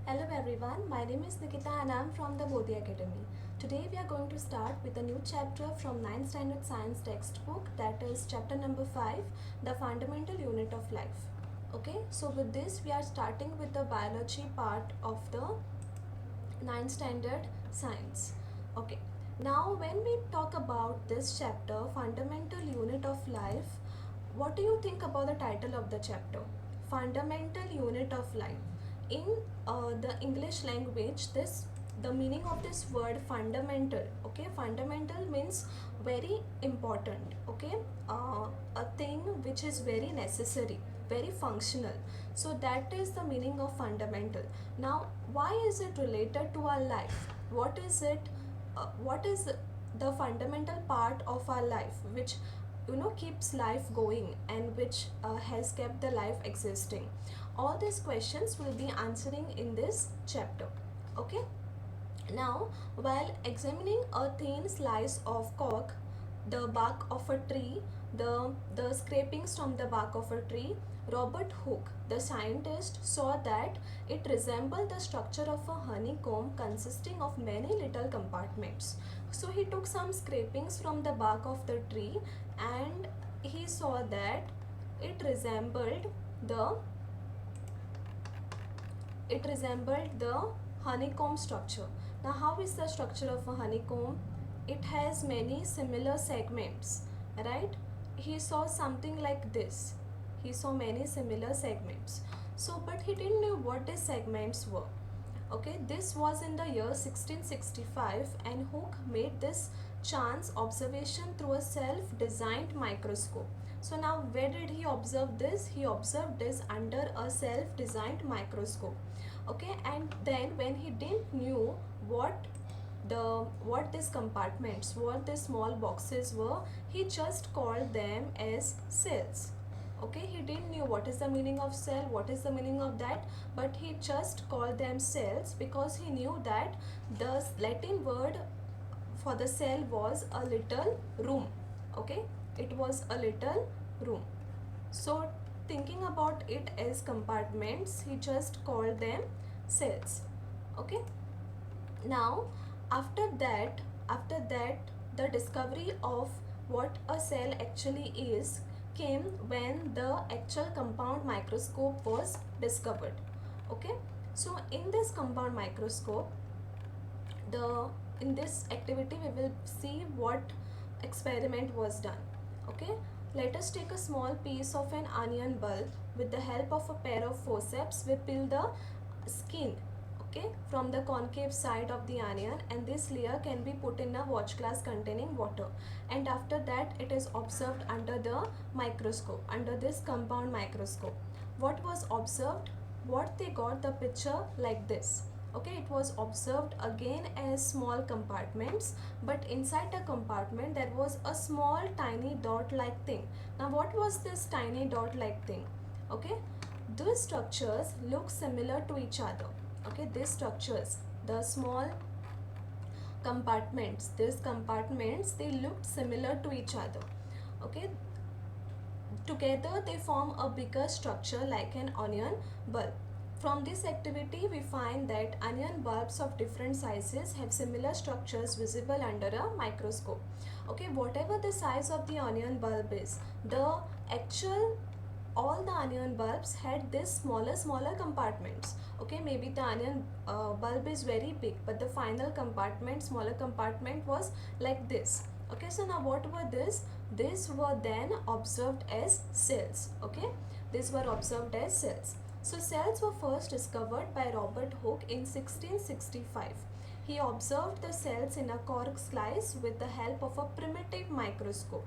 Hello everyone, my name is Nikita and I am from the Bodhi Academy. Today we are going to start with a new chapter from 9th Standard Science textbook, that is chapter number 5, the fundamental unit of life. Okay, so with this we are starting with the biology part of the 9th Standard Science. Okay, now when we talk about this chapter, fundamental unit of life, what do you think about the title of the chapter? Fundamental unit of life. In the English language, this the meaning of this word fundamental. Okay, fundamental means very important. Okay, a thing which is very necessary, very functional. So that is the meaning of fundamental. Now, why is it related to our life? What is it? What is the fundamental part of our life which keeps life going and which has kept the life existing? All these questions will be answering in this chapter. Okay, now while examining a thin slice of cork, the bark of a tree, the scrapings from the bark of a tree, Robert Hooke, the scientist, saw that it resembled the structure of a honeycomb consisting of many little compartments. So he took some scrapings from the bark of the tree and he saw that it resembled the it resembled the honeycomb structure. Now, how is the structure of a honeycomb? It has many similar segments, right? He saw something like this. He saw many similar segments. So, but he didn't know what these segments were. Okay, this was in the year 1665 and Hooke made this chance observation through a self-designed microscope. So now where did he observe this? He observed this under a self-designed microscope. Okay, and then when he didn't knew what these compartments, what these small boxes were, he just called them as cells. Okay, he didn't knew what is the meaning of cell, what is the meaning of that, but he just called them cells because he knew that the Latin word for the cell was a little room. Okay, it was a little room. So thinking about it as compartments, he just called them cells. Okay, now after that the discovery of what a cell actually is came when the actual compound microscope was discovered. Okay, so in this compound microscope, the in this activity we will see what experiment was done. Okay, let us take a small piece of an onion bulb. With the help of a pair of forceps, we peel the skin, okay, from the concave side of the onion, and this layer can be put in a watch glass containing water, and after that it is observed under the microscope, under this compound microscope. What was observed? What they got the picture like this. Okay, it was observed again as small compartments, but inside the compartment there was a small tiny dot like thing. Now what was this tiny dot like thing? Okay, these structures look similar to each other. Okay, these structures, the small compartments, these compartments, they looked similar to each other. Okay, together they form a bigger structure like an onion bulb. From this activity, we find that onion bulbs of different sizes have similar structures visible under a microscope. Okay, whatever the size of the onion bulb is, the actual all the onion bulbs had this smaller compartments. Okay, maybe the onion bulb is very big, but the final compartment, smaller compartment, was like this. Okay, so now what were this? These were then observed as cells. Okay, these were observed as cells. So cells were first discovered by Robert Hooke in 1665. He observed the cells in a cork slice with the help of a primitive microscope.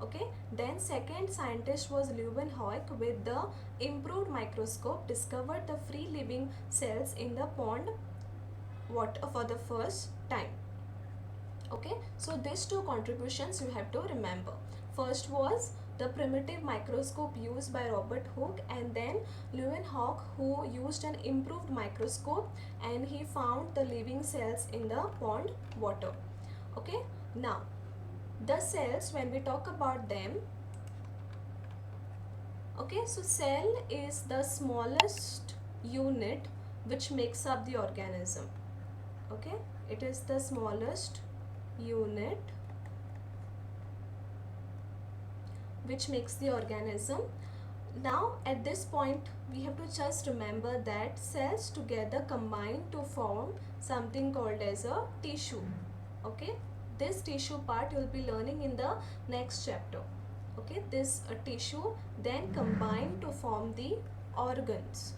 Okay, then second scientist was Leeuwenhoek. With the improved microscope discovered the free living cells in the pond water for the first time. Okay, so these two contributions you have to remember. First was the primitive microscope used by Robert Hooke, and then Leeuwenhoek, who used an improved microscope and he found the living cells in the pond water. Okay, now the cells, when we talk about them, okay, so cell is the smallest unit which makes up the organism. Okay, it is the smallest unit which makes the organism. Now at this point we have to just remember that cells together combine to form something called as a tissue. Okay, this tissue part you will be learning in the next chapter. Okay, this tissue then combine to form the organs.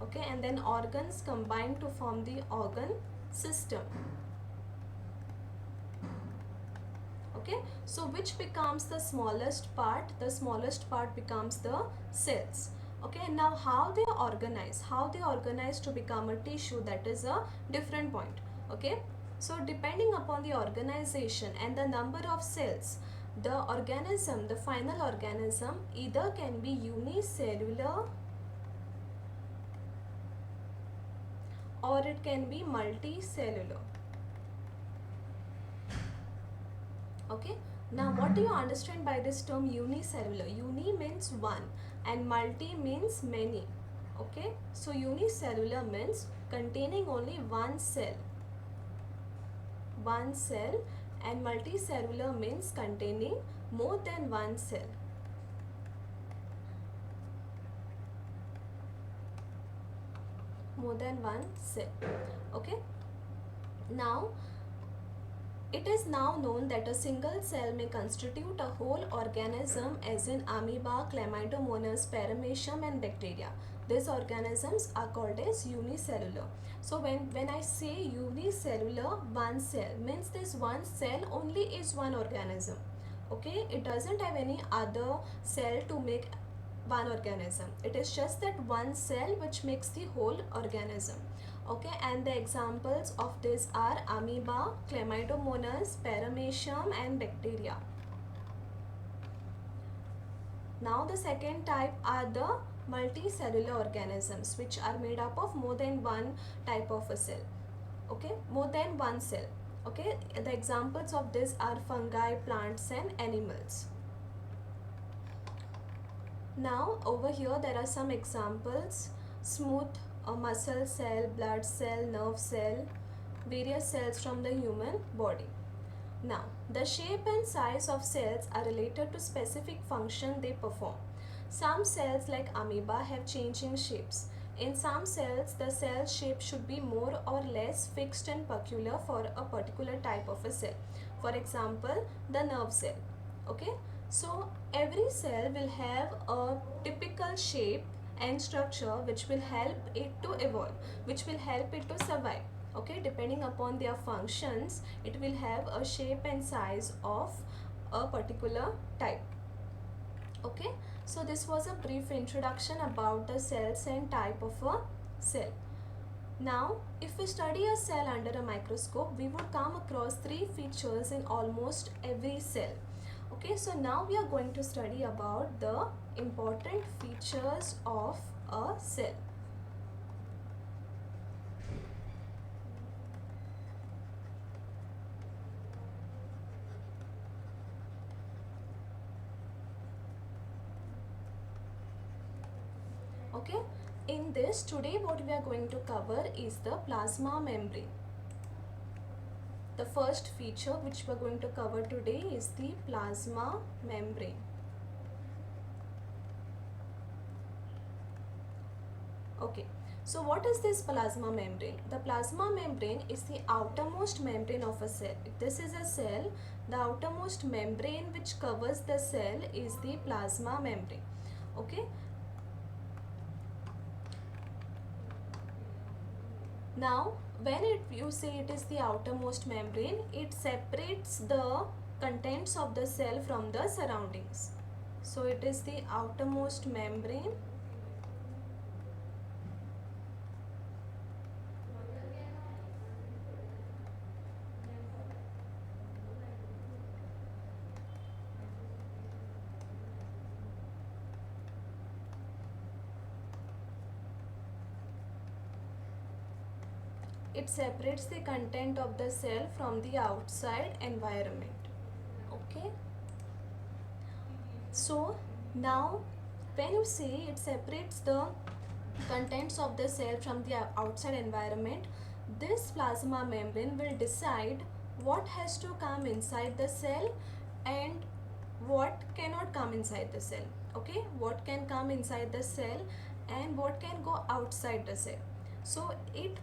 Okay, and then organs combine to form the organ system. Okay, so which becomes the smallest part? The smallest part becomes the cells. Okay, now how they organize to become a tissue, that is a different point. Okay, so depending upon the organization and the number of cells, the organism, the final organism, either can be unicellular or it can be multicellular. Okay, now what do you understand by this term unicellular? Uni means one and multi means many. Okay, so unicellular means containing only one cell, and multicellular means containing more than one cell. More than one cell. Okay, now it is now known that a single cell may constitute a whole organism, as in amoeba, chlamydomonas, paramecium and bacteria. These organisms are called as unicellular. So when I say unicellular, one cell means this one cell only is one organism. Okay, it doesn't have any other cell to make one organism. It is just that one cell which makes the whole organism. Okay, and the examples of this are amoeba, chlamydomonas, paramecium and bacteria. Now the second type are the multicellular organisms, which are made up of more than one type of a cell. Okay, more than one cell. Okay, the examples of this are fungi, plants and animals. Now over here there are some examples: smooth muscle cell, blood cell, nerve cell, various cells from the human body. Now the shape and size of cells are related to specific function they perform. Some cells like amoeba have changing shapes. In some cells, the cell shape should be more or less fixed and peculiar for a particular type of a cell. For example, the nerve cell. Okay, so every cell will have a typical shape and structure which will help it to evolve, which will help it to survive. Okay, depending upon their functions, it will have a shape and size of a particular type. Okay, so this was a brief introduction about the cells and type of a cell. Now, if we study a cell under a microscope, we would come across three features in almost every cell. Okay, so now we are going to study about the important features of a cell. Okay, in this today what we are going to cover is the plasma membrane. The first feature which we are going to cover today is the plasma membrane. Okay, so what is this plasma membrane? The plasma membrane is the outermost membrane of a cell. If this is a cell, the outermost membrane which covers the cell is the plasma membrane. Okay. Now, when you say it is the outermost membrane, it separates the contents of the cell from the surroundings. So, it is the outermost membrane. It separates the content of the cell from the outside environment. Okay. So now when you say it separates the contents of the cell from the outside environment, this plasma membrane will decide what has to come inside the cell and what cannot come inside the cell. Okay, what can come inside the cell and what can go outside the cell. So it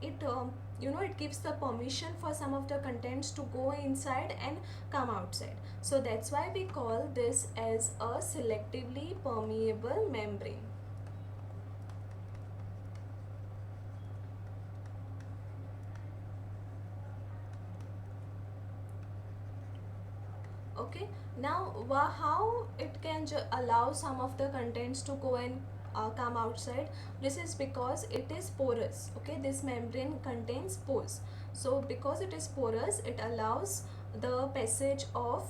it gives the permission for some of the contents to go inside and come outside. So that's why we call this as a selectively permeable membrane. Okay, now how it can allow some of the contents to go and come outside. This is because it is porous. Okay, this membrane contains pores. So because it is porous, it allows the passage of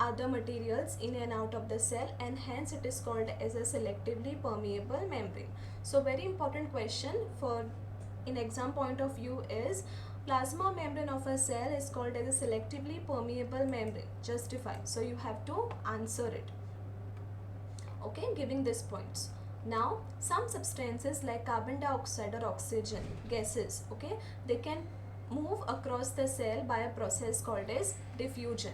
other materials in and out of the cell, and hence it is called as a selectively permeable membrane. So very important question for in exam point of view is, plasma membrane of a cell is called as a selectively permeable membrane. Justify. So you have to answer it. Okay, giving these points. Now, some substances like carbon dioxide or oxygen gases, okay, they can move across the cell by a process called as diffusion.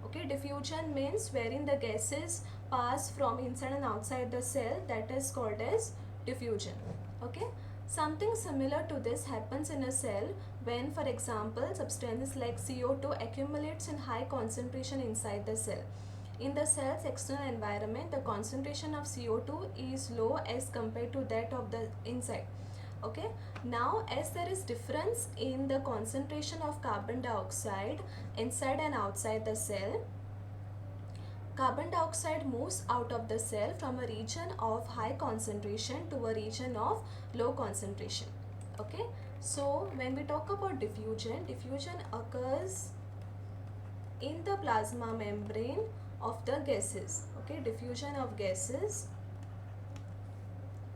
Okay, diffusion means wherein the gases pass from inside and outside the cell, that is called as diffusion. Okay, something similar to this happens in a cell when, for example, substances like CO2 accumulates in high concentration inside the cell. In the cell's external environment, the concentration of CO2 is low as compared to that of the inside. Okay, now as there is difference in the concentration of carbon dioxide inside and outside the cell, carbon dioxide moves out of the cell from a region of high concentration to a region of low concentration. Okay, so when we talk about diffusion, diffusion occurs in the plasma membrane of the gases. Okay, diffusion of gases.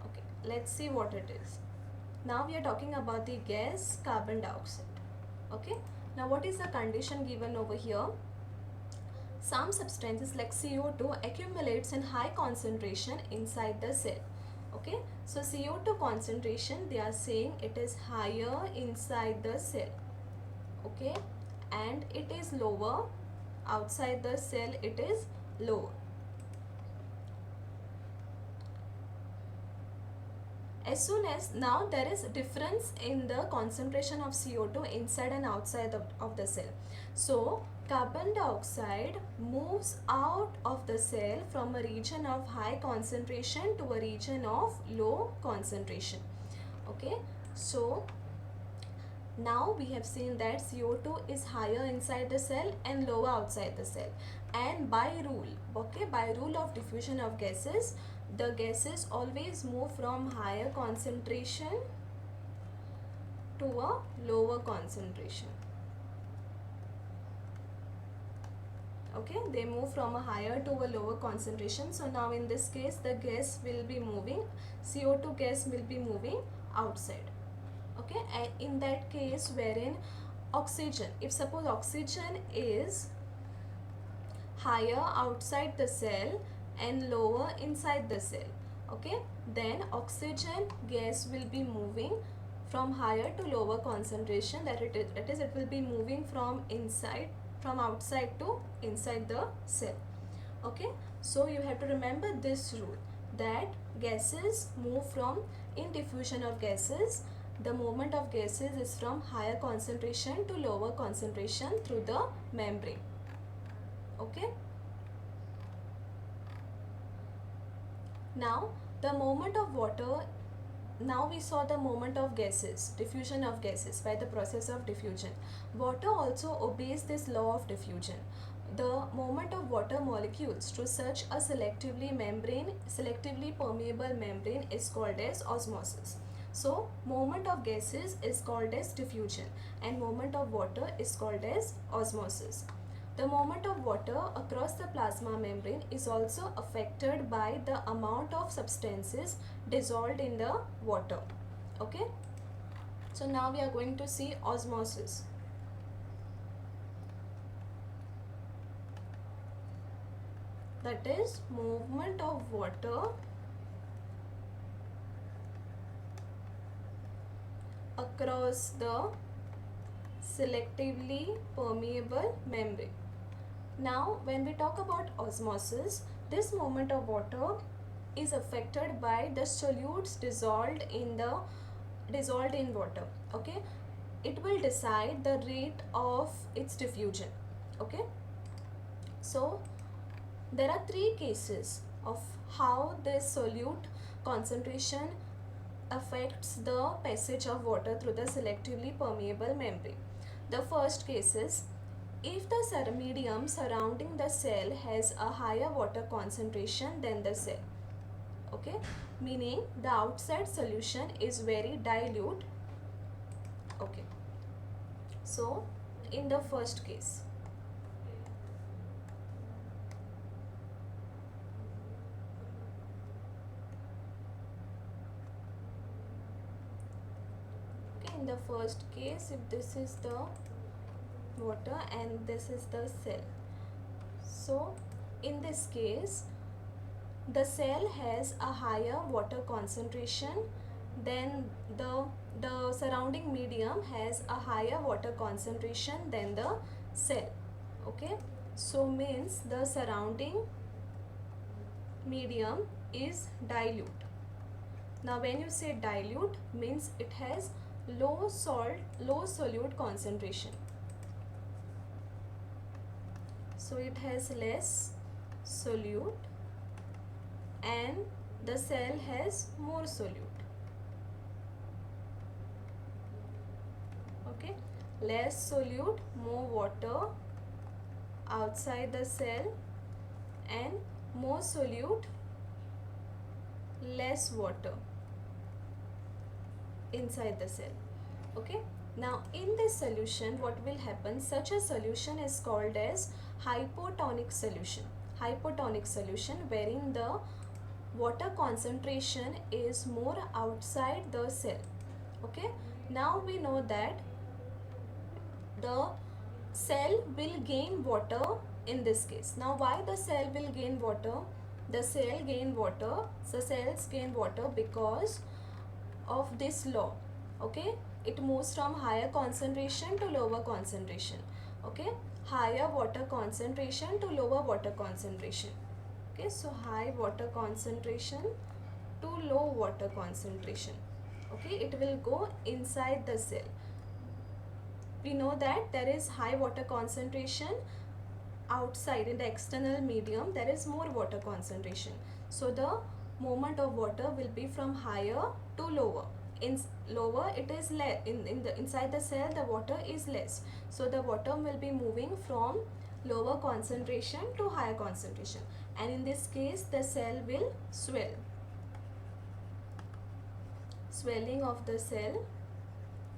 Okay, let's see what it is. Now we are talking about the gas carbon dioxide. Okay, now what is the condition given over here? Some substances like CO2 accumulates in high concentration inside the cell. Okay, so CO2 concentration, they are saying it is higher inside the cell. Okay, and it is lower outside the cell, it is lower. As soon as now there is difference in the concentration of CO2 inside and outside of the cell. So carbon dioxide moves out of the cell from a region of high concentration to a region of low concentration. Okay, so now we have seen that CO2 is higher inside the cell and lower outside the cell, and by rule, okay, by rule of diffusion of gases, the gases always move from higher concentration to a lower concentration. Okay, they move from a higher to a lower concentration. So now in this case, the gas will be moving, CO2 gas will be moving outside. Okay, and in that case wherein oxygen, if suppose oxygen is higher outside the cell and lower inside the cell, okay, then oxygen gas will be moving from higher to lower concentration, that it will be moving from outside to inside the cell. Okay, so you have to remember this rule, that gases move from, in diffusion of gases, the movement of gases is from higher concentration to lower concentration through the membrane. Okay, now the movement of water, now we saw the movement of gases, diffusion of gases by the process of diffusion. Water also obeys this law of diffusion. The movement of water molecules through such a selectively permeable membrane is called as osmosis. So movement of gases is called as diffusion and movement of water is called as osmosis. The movement of water across the plasma membrane is also affected by the amount of substances dissolved in the water. Okay, so now we are going to see osmosis. That is movement of water across the selectively permeable membrane. Now when we talk about osmosis, this movement of water is affected by the solutes dissolved in water. Okay, it will decide the rate of its diffusion. Okay, so there are three cases of how this solute concentration affects the passage of water through the selectively permeable membrane. The first case is if the medium surrounding the cell has a higher water concentration than the cell. Okay, meaning the outside solution is very dilute. Okay, so in the first case, in the first case, if this is the water and this is the cell, so in this case the cell has a higher water concentration, then the surrounding medium has a higher water concentration than the cell. Okay, so means the surrounding medium is dilute. Now when you say dilute, means it has low solute concentration. So it has less solute and the cell has more solute. Okay, less solute, more water outside the cell, and more solute, less water inside the cell. Okay, now in this solution what will happen, such a solution is called as hypotonic solution. Hypotonic solution wherein the water concentration is more outside the cell. Okay, now we know that the cell will gain water in this case. Now why the cell will gain water? The cells gain water because of this law. Okay, it moves from higher concentration to lower concentration. Okay, higher water concentration to lower water concentration. Okay, so high water concentration to low water concentration. Okay, it will go inside the cell. We know that there is high water concentration outside in the external medium, there is more water concentration. So the movement of water will be from higher to lower. In lower it is less, inside the cell the water is less, so the water will be moving from lower concentration to higher concentration, and in this case the cell will swell. Swelling of the cell.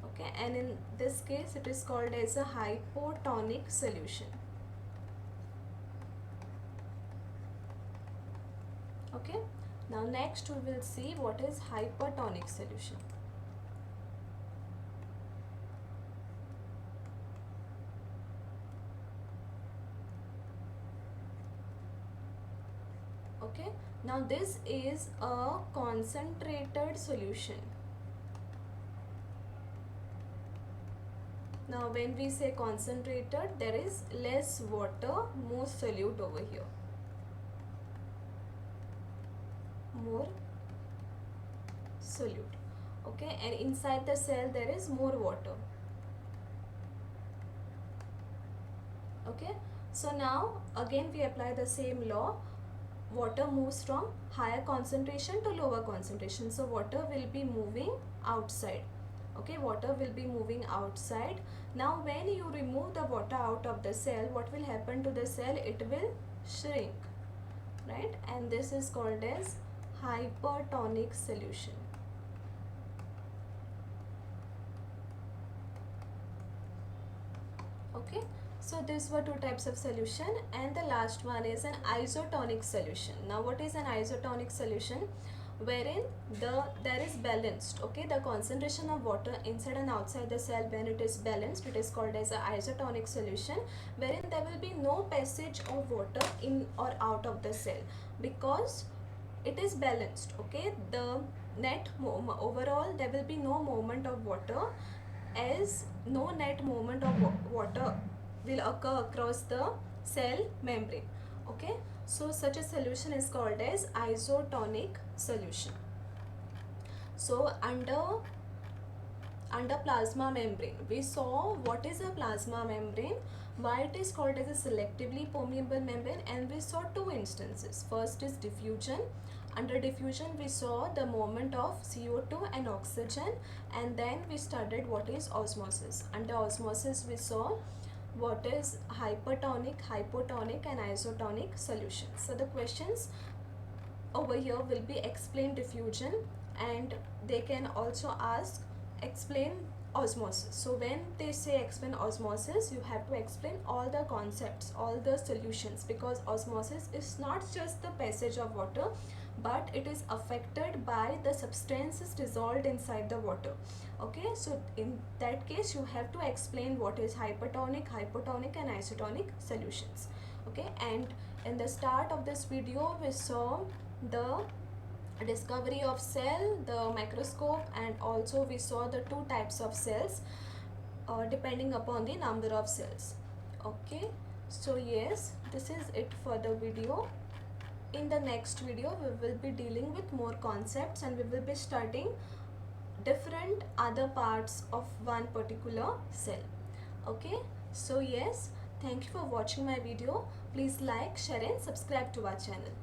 Okay, and in this case it is called as a hypotonic solution. Okay, now next we will see what is hypertonic solution. Okay, now this is a concentrated solution. Now when we say concentrated, there is less water, more solute over here. More solute. Okay, and inside the cell there is more water. Okay, so now again we apply the same law. Water moves from higher concentration to lower concentration, so water will be moving outside. Okay, water will be moving outside. Now when you remove the water out of the cell, what will happen to the cell? It will shrink, right? And this is called as hypertonic solution. Okay, so these were two types of solution, and the last one is an isotonic solution. Now what is an isotonic solution? Wherein there is balanced. Okay, the concentration of water inside and outside the cell, when it is balanced, it is called as an isotonic solution, wherein there will be no passage of water in or out of the cell, because it is balanced. Okay, the overall there will be no movement of water, as no net movement of water will occur across the cell membrane. Okay, so such a solution is called as isotonic solution. So under plasma membrane, we saw what is a plasma membrane, why it is called as a selectively permeable membrane, and we saw two instances. First is diffusion. Under diffusion we saw the movement of CO2 and oxygen, and then we studied what is osmosis. Under osmosis we saw what is hypertonic, hypotonic and isotonic solutions. So the questions over here will be explain diffusion, and they can also ask explain osmosis. So when they say explain osmosis, you have to explain all the concepts, all the solutions, because osmosis is not just the passage of water, but it is affected by the substances dissolved inside the water. Okay, so in that case you have to explain what is hypertonic, hypotonic and isotonic solutions. Okay, and in the start of this video we saw the discovery of cell, the microscope, and also we saw the two types of cells depending upon the number of cells. Okay, so yes, this is it for the video. In the next video we will be dealing with more concepts, and we will be studying different other parts of one particular cell. Okay, so yes, thank you for watching my video. Please like, share and subscribe to our channel.